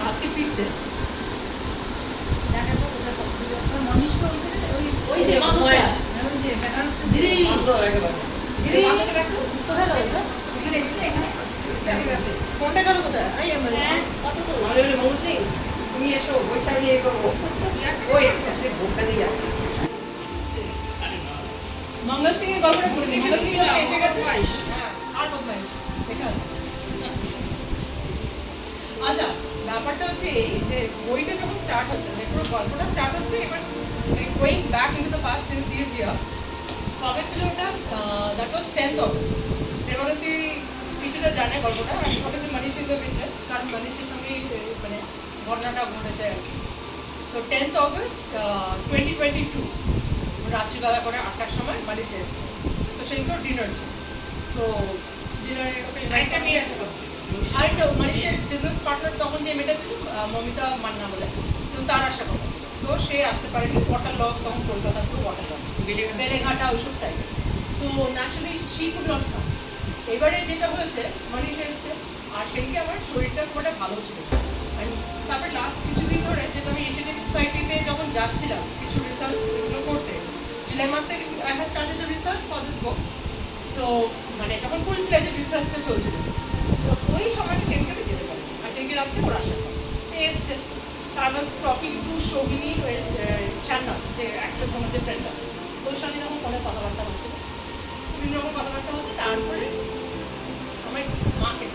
আজকে ফিরছে মনীষকে ওই যে দিদি দিদি কোথায় গেল এখানে এসেছে এখানে ফোনটা গেল কোথায় কত দূর মৌসুমি তুমি এসো বইটা ইয়ে করবো ও এসছে আসলে ভোটটা দিয়ে যাবো মঙ্গল সিং এর গল্পটা শুনছি মঙ্গল সিং এসে গেছে আর বদমাইশ ঠিক আছে আচ্ছা ব্যাপারটা হচ্ছে এই যে বইটা যখন স্টার্ট হচ্ছে মানে পুরো গল্পটা স্টার্ট হচ্ছে এবার going back into the past since is year কবে ছিল ওটা দ্যাট ওয়াজ 10th অগস্ট এবার তুই কিছুটা জানে গল্পটা আমি ভাবে যে মনীষ ইজ দ্য উইটনেস কারণ মনীষের সঙ্গে মানে ঘটনাটা ঘটেছে আর কি সো 10th অগস্ট 2022 রাত্রিবেলা করে 8টার সময় মনীষ এসছে তো সেইগুলো ডিনার ছিল তো ডিনারে ওকে একটা মেয়ে আসে আরেকটা মনীষের বিজনেস পার্টনার তখন যে মেয়েটা ছিল মমিতা মান্না বলে তো তার আশা কথা ছিল তো সে আসতে পারেনি ওয়াটার লক তখন কলকাতা পুরো ওয়াটার লক বেলেঘাটা ওইসব সাইডে তো nationally she could not come এবারে যেটা হয়েছে মনীষ এসছে আর সেদিকে আমার শরীরটা খুব একটা ভালো ছিল আর তারপরে লাস্ট কিছুদিন ধরে যেটা আমি এশিয়াটিক সোসাইটিতে যখন যাচ্ছিলাম কিছু রিসার্চ এগুলো করতে জুলাই মাস থেকে I have started the research for this book তো মানে যখন ফুল ফ্লেজেড রিসার্চটা চলছিল তো ওই সময়টা সেদিকে আমি যেতে পারি আর সেদিকে রাখছে ওর আশা এসছে I was talking to Shobini Shanna, যে অ্যাক্ট্রেস আমার যে ফ্রেন্ড আছে ওর সঙ্গে যখন ফোনে কথাবার্তা হচ্ছে বিভিন্ন রকম কথাবার্তা হচ্ছে তারপরে আমার মাকে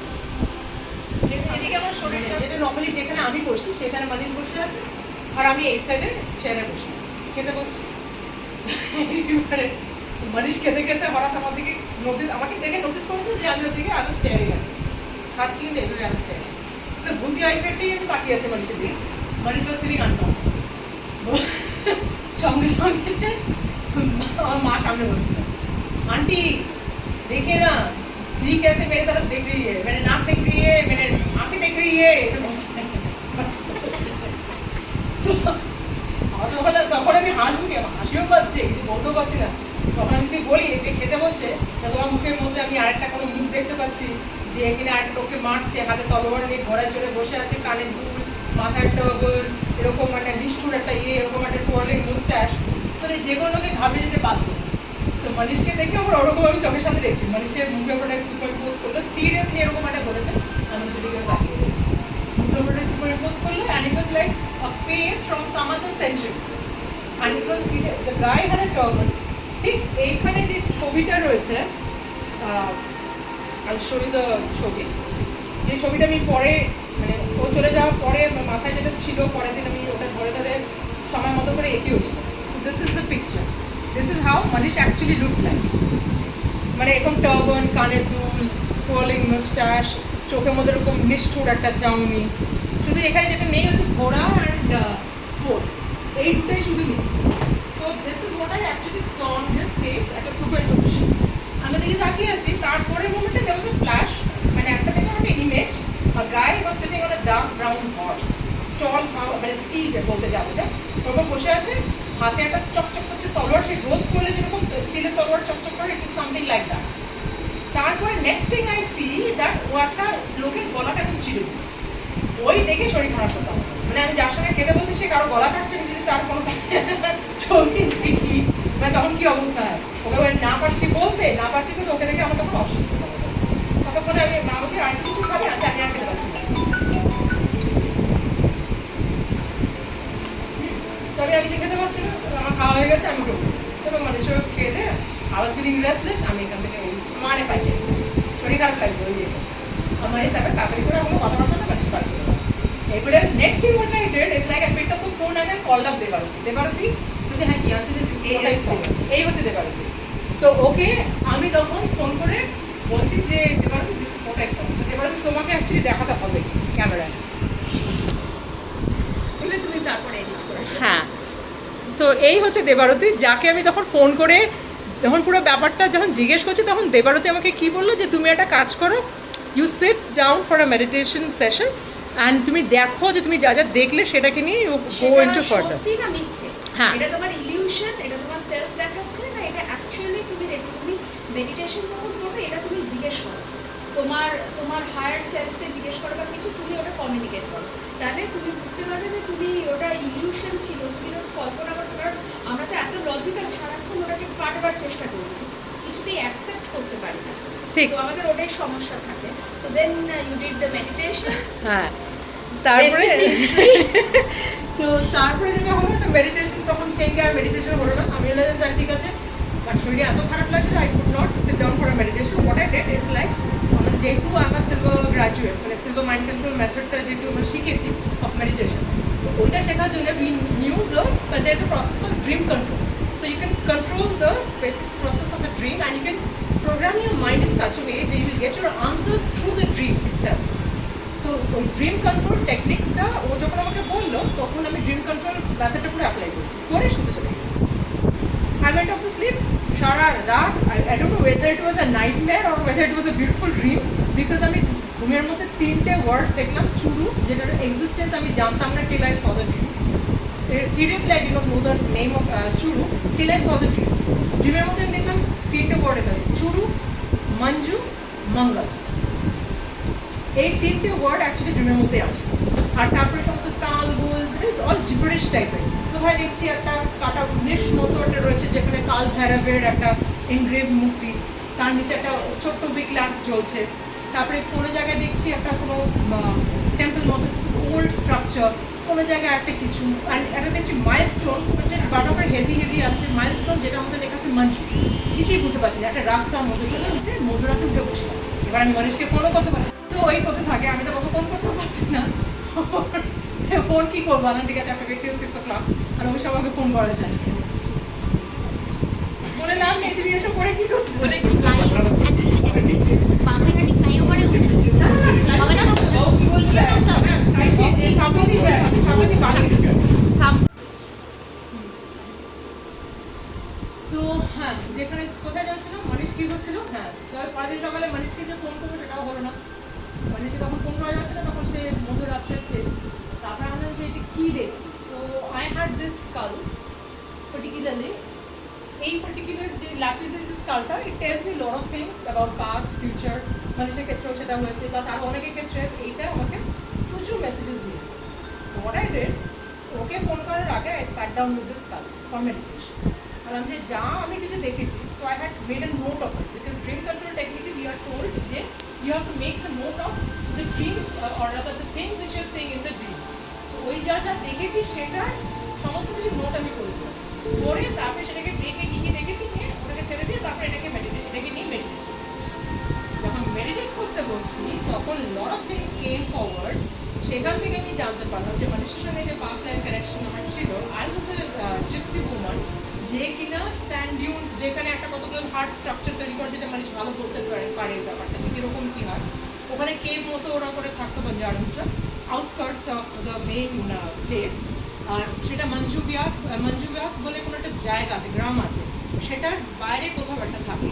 এদিকে আমার শরীরটা যেটা নর্মালি যেখানে আমি বসি সেখানে মনীষ বসে আছে আর আমি এই সাইডে চেয়ারে বসে আছি খেতে বসছি এবারে মনীষ খেতে খেতে হঠাৎ আমার দিকে নোটিস আমাকে দেখে নোটিস করেছে যে আমি ওর দিকে আমি স্টেয়ারিং আছি খাচ্ছি কিন্তু এভাবে আমি স্টেয়ারিং বুদ্ধি আইফেটটাই আমি তাকিয়ে আছে মনীষের দিকে মনীষ was sitting unconscious সঙ্গে সঙ্গে আমার মা সামনে বসছিল आंटी देखिए ना दी कैसे मेरी तरफ देख रही है मैंने नाक देख रही है मैंने आंखें देख रही है তখন আমি হাসবো কি হাসিও পাচ্ছি কিছু বলতেও পারছি না তখন আমি যদি বলি যে খেতে বসে তোমার মুখের মধ্যে আমি আরেকটা কোনো মুখ দেখতে পাচ্ছি যে এখানে আরেকটা লোককে মারছে হাতে তলোয়ার নিয়ে ঘোড়ার জন্য বসে আছে কানে দুল মাথায় টার্বান এরকম একটা নিষ্ঠুর একটা এরকম একটা টুয়ার্লিং মুস্ট্যাশ মানে যে কোনো লোকে ঘাবড়ে যেতে বাধ্য তো মনীষকে দেখে আমার ওরকম আমি চোখের সাথে দেখছি মনীষের মুখের উপর একটা সুপার ইম্পোজ করলো সিরিয়াসলি এরকম একটা বলেছে আমি সেদিকে তাকিয়ে রয়েছি মুখের উপর একটা সুপার ইম্পোজ করলো and it was like a face from some other centuries and it was the guy had a turban ঠিক এইখানে যে ছবিটা রয়েছে ছবি যে ছবিটা আমি পরে মানে ও চলে যাওয়ার পরে মাথায় যেটা ছিল পরের দিন আমি ওটা ধরে ধরে সময় মতো করে এঁকেওছি so this is the picture this is how Manish actually look like মানে এরকম টার্বান কানের দুল কোয়ালিং মুস্টাশ চোখের মধ্যে এরকম নিষ্ঠুর একটা চাউনি শুধু এখানে যেটা নেই হচ্ছে ঘোড়া অ্যান্ড স্পোর্ট এই দুটোই শুধু নেই তো this is what I actually saw on his face একটা সুপার পজিশন আমি দেখে তাকিয়ে আছি তারপরে মোমেন্টে দেওয়া was a flash মানে একটা দেখলাম একটা image a guy was sitting on a dark brown horse tall মানে স্টিল বলতে যাবো যা ওরকম বসে আছে হাতে একটা চকচক করছে তলোয়ার সে রোদ করলে যেরকম স্টিলের তলোয়ার চকচক করে it is something like that তারপরে next thing I see that ও একটা লোকের গলাটা এখন ছিল ওই দেখে শরীর খারাপ হতো মানে আমি যার সঙ্গে খেতে বসে সে কারো গলা কাটছে আমি যদি তার কোনো ছবি দেখি মানে তখন কি অবস্থা হয় ওকে না পারছি বলতে না পারছি কিন্তু ওকে দেখে আমার তখন অসুস্থ ততক্ষণে আমি মা বলছি আর কিছু খাবে আছে আমি আর খেতে পারছি না তবে আমি খেতে পারছি না আমার খাওয়া হয়ে গেছে আমি ঢুকেছি এবং মানে সব খেয়ে দেয় আবার ফিলিং রেস্টলেস আমি এখান থেকে মানে পাইছি শরীর খারাপ লাগছে ওই দিকে আমার এই সাথে তাড়াতাড়ি করে আমার কথাবার্তা না পাচ্ছি পারছি এবারে next thing what I did is like I picked up the phone and I called up Debarati বলছে হ্যাঁ কি আছে যে এই হচ্ছে দেবারতী তো ওকে আমি তখন ফোন করে বলছি যে Debarati this is what I saw Debarati তোমাকে অ্যাকচুয়ালি দেখাতে হবে ক্যামেরায় তুমি তারপরে এডিট করে হ্যাঁ তো এই হচ্ছে দেবারতী যাকে আমি তখন ফোন করে যখন পুরো ব্যাপারটা যখন জিজ্ঞেস করছি তখন দেবারতী আমাকে কি বললো যে তুমি একটা কাজ করো you sit down for a meditation session and তুমি দেখো যে তুমি যা যা দেখলে সেটাকে নিয়ে ইউ গো ইনটু ফার্দার সত্যি না মিথ্যে হ্যাঁ এটা তোমার ইলিউশন এটা তোমার সেলফ দেখাচ্ছে না এটা অ্যাকচুয়ালি তুমি দেখছো তুমি মেডিটেশন যখন করবে এটা তুমি জিজ্ঞেস করো তোমার হায়ার সেলফকে জিজ্ঞেস করো বা কিছু তুমি ওটা কমিউনিকেট করো, তাহলে তুমি বুঝতে পারবে যে তুমি ওটা ইলিউশন ছিল, তুমি জাস্ট কল্পনা করছো। কারণ আমরা তো এত লজিক্যাল, সারাক্ষণ ওটাকে কাটবার চেষ্টা করি, কিছুতেই অ্যাকসেপ্ট করতে পারি না, ঠিক। তো আমাদের ওটাই সমস্যা থাকে। তো then you did the meditation. হ্যাঁ, তারপরে তো তারপরে যেটা হলো, তো মেডিটেশন, তখন সেই আর মেডিটেশন হলো না। আমি বললাম যে ঠিক আছে, বাট শরীরে এত খারাপ লাগছে, I could not sit down for a meditation. What I did is like, যেহেতু আমার সিলভার গ্রাজুয়েট, মানে সিলভার মাইন্ড কন্ট্রোল মেথডটা যেহেতু আমরা শিখেছি অফ মেডিটেশন, তো ওইটা শেখার জন্য we knew the there is a process call dream control. So you can control the basic process of the dream, and you can program your mind in such a way that you will get your answers through the dream itself. তো ওই dream control টেকনিকটা ও যখন আমাকে বললো, তখন আমি dream control মেথডটা পুরো apply করছি, করে শুতে চলে গেছি। I went off to sleep, সারা রাত, I don't know whether it was a nightmare or whether it was a beautiful dream, because আমি ঘুমের মধ্যে 3টে ওয়ার্ডস দেখলাম, চুরু, যেটার এক্সিস্টেন্স আমি জানতাম না till I saw the dream. Seriously, I did not know the name of Churu till I saw the dream. ড্রিমের মধ্যে আমি দেখলাম 3টে ওয়ার্ড এলো, চুরু, মঞ্জু, মঙ্গল। এই 3টে ওয়ার্ড অ্যাকচুয়ালি ড্রিমের মধ্যে আসে। আর তারপরে সমস্ত তাল গোল, অল জিবরিশ টাইপের। কোথায় দেখছি একটা কাটা নিশ মতো একটা রয়েছে, যেখানে কাল ভৈরবের একটা এনগ্রেভ মূর্তি, তার নিচে একটা ছোট্ট উইক ল্যাম্প জ্বলছে। তারপরে কোনো জায়গায় দেখছি একটা কোনো টেম্পল মতো ওল্ড স্ট্রাকচার, কোনো জায়গায় একটা কিছু, আর একটা দেখছি মাইলস্টোন, যে বারবার হেভি হেভি আসছে মাইলস্টোন, যেটার মধ্যে লেখা আছে মঞ্জু। কিছুই বুঝতে পারছি না, একটা রাস্তার মধ্যে চলে উঠে মধুরাতে উঠে বসে আছে। এবার আমি মানুষকে ফোনও করতে পারছি, তো ওই করতে থাকে, আমি তো বাবা ফোন করতে পারছি না। ফোন কি করবো, না ঠিক আছে আপনাকে 6 o'clock, আর ওই সময় আমাকে ফোন করা যায় না। বলে নাম নেই, তুমি এসব করে কি করছি বলে কি বাংলাঘাটি ফ্লাইওভারে উঠেছে হবে না? ও কি বলছে, সামনে যায়, আমি সামনে বাড়ি। তো হ্যাঁ, যেখানে কোথায় যাচ্ছিলাম, মনীষ কি করছিল, হ্যাঁ, তবে পরের দিন সকালে মনীষকে যে ফোন করবো সেটাও হলো না। মনীষকে তখন ফোন করা যাচ্ছে না, তখন সে মধ্যরাত্রের স্টেজ। তারপরে আমরা যে এটা কী দেখছি, so I had this skull particularly, এই পার্টিকুলার যে ল্যাপিসের যে স্কালটা, it tells me lot of things about past future. মনীষের ক্ষেত্রেও সেটা হয়েছে, প্লাস আরও অনেকের ক্ষেত্রে এইটা আমাকে প্রচুর মেসেজেস দিয়েছে। সো হোয়াট আই ডিড, ওকে ফোন করার আগে I sat down with this skull for meditation. আর আমি যে যা আমি কিছু দেখেছি, so I had made a note of it, because dream control টেকনিকে উই আর টোল্ড যে you have to make the note of the dreams or rather the things which you are seeing in the dream. তো ওই যা যা দেখেছি সেটার সমস্ত কিছু নোট আমি করেছিলাম, করে তারপরে সেটাকে দেখে কী কী দেখেছি নিয়ে ওটাকে ছেড়ে দিয়ে তারপরে এটাকে নিয়ে মেডিটেট। যখন মেডিটেট করতে বসছি, তখন লট অফ থিংস কেম ফরওয়ার্ড। সেখান থেকে আমি জানতে পারলাম যে মানুষের সঙ্গে যে পাস্ট লাইফ কানেকশন আমার ছিল, আই ওয়াজ এ জিপসি উমান, যে কিনা স্যান্ড ডিউনস, যেখানে একটা কতগুলো হার্ট স্ট্রাকচার তৈরি করে, যেটা মানুষ ভালো বলতে পারে ব্যাপারটা কীরকম কী হয়। ওখানে কেভ মতো ওরা করে থাকতো বাঞ্জারান্সরা, outskirts of the main place. আর সেটা মঞ্জু ব্যাস বলে কোনো একটা জায়গা আছে, গ্রাম আছে, সেটার বাইরে কোথাও একটা থাকে,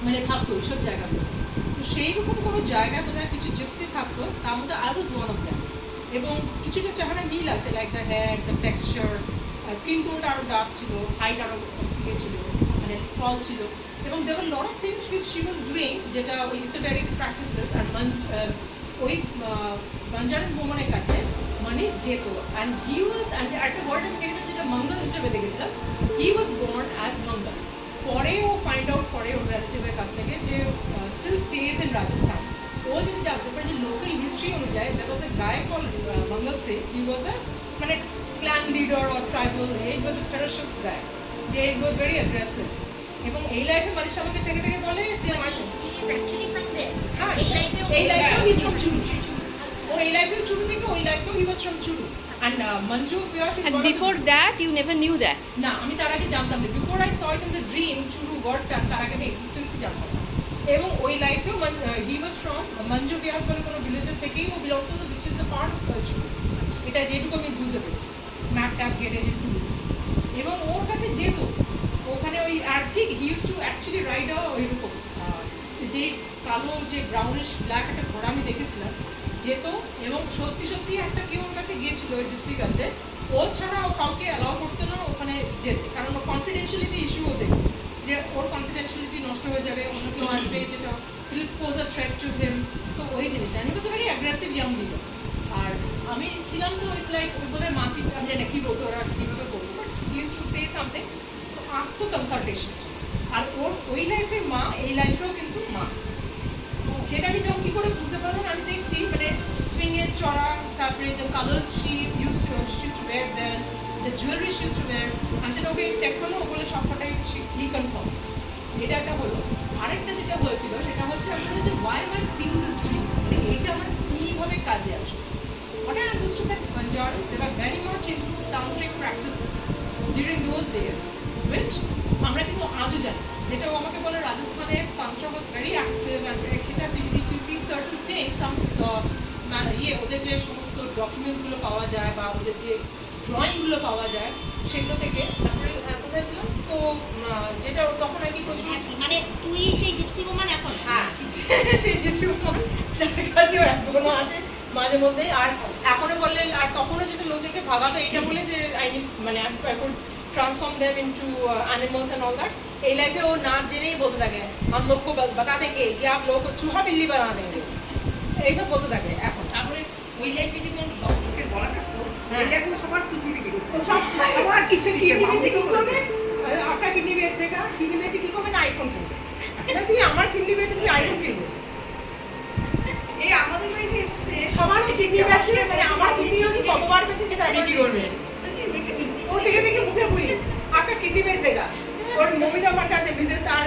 মানে থাকতো ওইসব জায়গাগুলো। তো সেই রকম কোনো জায়গায় বোধহয় কিছু জিপসি থাকতো, তার মধ্যে I was one of them. এবং কিছুটা চেহারা মিল আছে, like the hair, the texture, skin টোনটা আরও ডার্ক ছিল, হাইট আরও ইয়ে ছিল, মানে টল ছিল। এবং there lot of things which she was doing, যেটা ওই ইসোটেরিক প্র্যাকটিসেস। আর ওই বাঞ্জারান ভ্রমণের কাছে মনীষ যেত, অ্যান্ড হি ওয়াজ, অ্যান্ড একটা ওয়ার্ড আমি দেখলাম যেটা মঙ্গল হিসেবে দেখেছিলাম, হি ওয়াজ বর্ন অ্যাজ মঙ্গল। পরে ও ফাইন্ড আউট করে ওর রিলেটিভের কাছ থেকে যে স্টিল স্টেজ ইন রাজস্থান। ও যদি জানতে পারে যে লোকাল হিস্ট্রি অনুযায়ী that was a guy call Mangal সে, হি ওয়াজ এ মানে clan leader or tribal, it was a ferocious guy, যে ইট ওয়াজ ভেরি অ্যাগ্রেসিভ। এবং এই লাইফে মানুষ আমাকে থেকে থেকে বলে যে আমার হ্যাঁ এই লাইফেও হি ইজ ফ্রম চুরু, ও এই লাইফেও চুরু থেকে, ওই লাইফেও he was from Churu. And Manju Vyas is And before that, you never knew that. না, আমি তার আগে জানতাম না। Before I saw it in the dream, Churu ওয়ার্ডটা তার আগে আমি এক্সিস্টেন্সই জানতাম না। এবং ওই লাইফেও হি ওয়াজ ফ্রম মঞ্জু ব্যাস বলে কোনো ভিলেজের থেকেই ও belong to, which is a part of Churu. এটা যেটুকু আমি বুঝতে পেরেছি, ম্যাপ ট্যাপ গেটে যেটুকু বুঝেছি। এবং ওর কাছে যেত ওখানে ওই, আর ঠিক he use to actually ride ওইরকম যে কালো যে ব্রাউনিশ ব্ল্যাক একটা ঘোড়া আমি দেখেছিলাম, যেত। এবং সত্যি সত্যি একটা কেউ ওর কাছে গিয়েছিল ওই জিপসির কাছে, ও ছাড়া ও কাউকে অ্যালাউ করতো না ওখানে যেতে, কারণ ও কনফিডেন্সিয়ালিটি ইস্যু ও দেখতো যে ওর কনফিডেন্সিয়ালিটি নষ্ট হয়ে যাবে, অন্য কেউ আসবে যেটা will pose a threat to him. তো ওই জিনিসটা, he was a very aggressive young leader. আমি ছিলাম তো ইটস লাইক ওই বোধহয় মাসিক আমি জানি না কী বলতো ওরা কীভাবে বলতো but use to say something তো আসতো কনসালটেশন আর ওর ওই লাইফের মা এই লাইফেও কিন্তু মা সেটা আমি যখন কী করে বুঝতে পারবো আমি দেখছি মানে সুইংয়ে চড়া তারপরে the colours she use to wear then the jewellery she use to wear আমি সেটা ওকে চেক করলো ও বলে সবকটাই হি কনফার্ম এটা একটা হলো আরেকটা যেটা হয়েছিল সেটা হচ্ছে আপনারা যে why am I seeing this dream মানে এইটা আমার কীভাবে কাজে আসবে what I understood that Banjaras they were very much into tantric practices during those days which আমরা কিন্তু আজও জানি যেটা ও আমাকে বলে রাজস্থানে tantra was very active and সেটা if you see certain things some ওদের যে সমস্ত ডকুমেন্টসগুলো পাওয়া যায় বা ওদের যে ড্রয়িংগুলো পাওয়া যায় সেগুলো থেকে তারপরে কোথায় ছিলাম তো যেটা তখন আর কি প্রচুর মানে তুই সেই জিপসি ওম্যান এখন হ্যাঁ সেই জিপসি ওম্যান যার কাছেও এখনো আসে মাঝে মধ্যে আর এখনো বললে আর তখনও যেটা লোকজনকে ভাগাতো এটা বলে যে আই নিড মানে I could transform them into animals and all that এই লাইফে ও না জেনেই বলতে থাকে हम लोग को बता देंगे कि आप लोगों को चूहा बिल्ली बना देंगे এইসব বলতে থাকে এখন তারপরে ওই লাইফে যেমন ডক্টরকে বলা থাকতো হ্যাঁ। এটা এখন সবার কিডনি বিক্রি করছে সব আবার কিছু কিডনি বেচে কি করবে आपका किडनी बेच देगा किडनी बेचे কি করবে না আইফোন কিনবে না তুমি আমার কিডনি বেচে তুমি আইফোন কিনবে এই আমাদের বাড়িতে এসছে সবার কিডনি বেচে মানে আমার কিডনি হচ্ছে কতবার বেচে সেটা আমি কি করবে ও থেকে থেকে মুখে বলি आपका किडनी बेच देगा और মমিতা আমার কাছে বিজনেস তার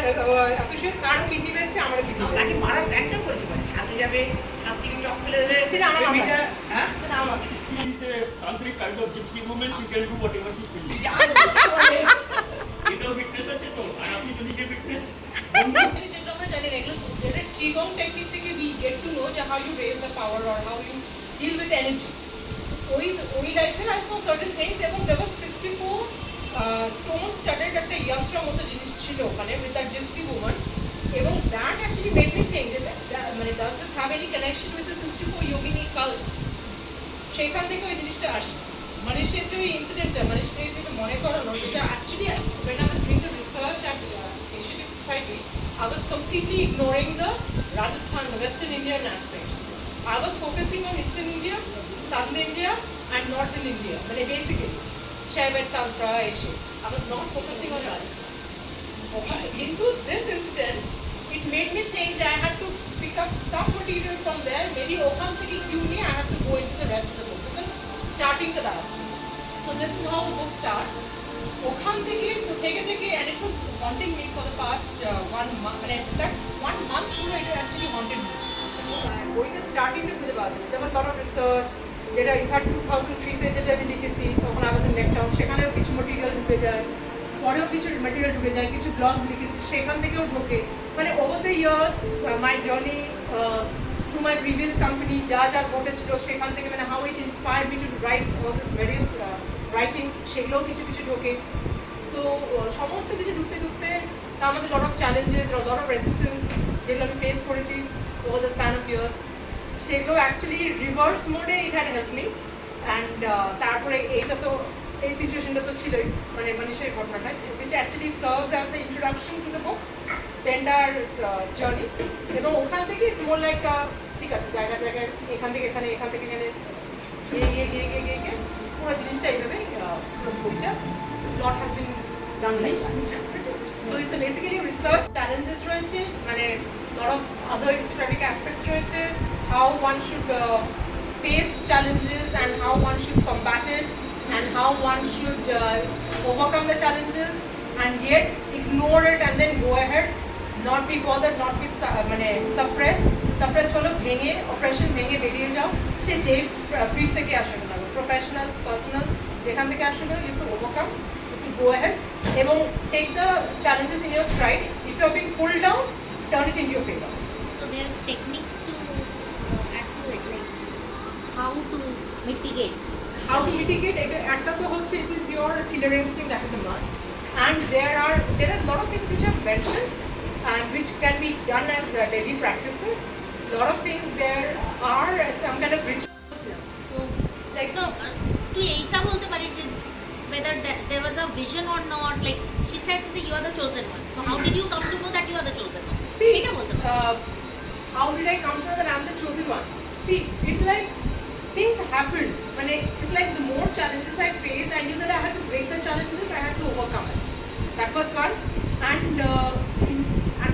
অ্যাসোসিয়েট তারও কিডনি বেচে আমারও কিডনি কাছে মারা প্ল্যানটা করেছে মানে ছাদে যাবে ছাদ থেকে চক ফেলে দেবে সেটা আমার বেবিটা মাথায়। হ্যাঁ সেটা আমার She is a tantric kind of gypsy woman. She can do whatever she feels. এটা ফিটনেস আছে তো আর আপনি যদি যে ফিটনেস যেটা আমরা জানি না এগুলো যেটা চিগং টেকনিক থেকে we get to know যে how you raise the power or how you deal with energy ওই লাইফে I saw certain things এবং there was 64 stone studded একটা যন্ত্র মতো জিনিস ছিল ওখানে with that gypsy woman এবং that actually made me think যে মানে does this have any connection with the 64 yogini cult সেখান থেকে ওই জিনিসটা আসে মানুষের যে ওই ইনসিডেন্টটা মানুষকে যেটা মনে করানো যেটা actually when I was doing the research at Asiatic Society I was completely ignoring the Rajasthan, the Western Indian aspect. I was focusing on Eastern India, Southern India and Northern India. মানে basically Shaiva Tantra, Asia. I was not focusing on Rajasthan. Okay. Into this incident, it made me think that I had to pick up some material from there. Maybe ওখান থেকে Q নিয়ে I have to go into the rest of the book because starting to that. So this is how the book starts. ওখান থেকে তো থেকে and it was haunting me for the past 1 month. মানে that 1 month পুরো এটা actually haunted me. বইটা starting two খুঁজে পাওয়া যায় there was a lot of research যেটা ইনফ্যাক্ট 2003 তে যেটা আমি লিখেছি তখন I was in Necktown সেখানেও কিছু ম্যাটেরিয়াল ঢুকে যায় পরেও কিছু ম্যাটেরিয়াল ঢুকে যায় কিছু ব্লগস লিখেছি সেখান থেকেও ঢোকে মানে over the years my journey through my previous company যা যা ঘটেছিল সেখান থেকে মানে how it inspired me two right all this various writings সেগুলোও কিছু কিছু ঢোকে সো সমস্ত কিছু ঢুকতে ঢুকতে আমাদের lot of challenges lot of resistance যেগুলো আমি ফেস করেছি over the span of years সেগুলো অ্যাকচুয়ালি রিভার্স মোডে it had help me and তারপরে এইটা তো এই সিচুয়েশনটা তো ছিলই মানে মানুষের ঘটনাটা which actually serves as the introduction to the book tender journey এবং ওখান থেকে ইটস মোর লাইক ঠিক আছে জায়গা জায়গায় এখান থেকে এখানে এখান থেকে এখানে গিয়ে পুরো জিনিসটা এইভাবে পুরো বইটা lot has been done like so it's basically research challenges রয়েছে মানে lot of other strategic aspects রয়েছে how one should face challenges and how one should combat it and how one should overcome the challenges and yet ignore it and then go ahead not be bothered not be suppressed হলো ভেঙে operation ভেঙে বেরিয়ে যাও সে যে field থেকে আসে না professional personal যেখান থেকে আসে না you to overcome you to go ahead এবং take the challenges in your stride if you are being pulled down turn it into your favor. So there's techniques to add to it, like how to mitigate. How to mitigate একটা তো হচ্ছে it is your killer instinct that is a must and there are a lot of things which are mentioned and which can be done as daily practices lot of things there are some kind of rituals so like No, তুই এইটা বলতে পারিস যে whether there was a vision or not, like she said that you are the chosen one. So how did you come to know that you are the chosen one? see সেটা বলতে পারিস। how did I come to know that I'm the chosen one see it's like things happened. When it's like the more challenges I faced, I knew that I had to break the challenges, I had to overcome it. That was one. And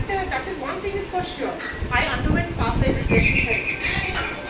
that is one thing is for sure. I underwent path life regression therapy.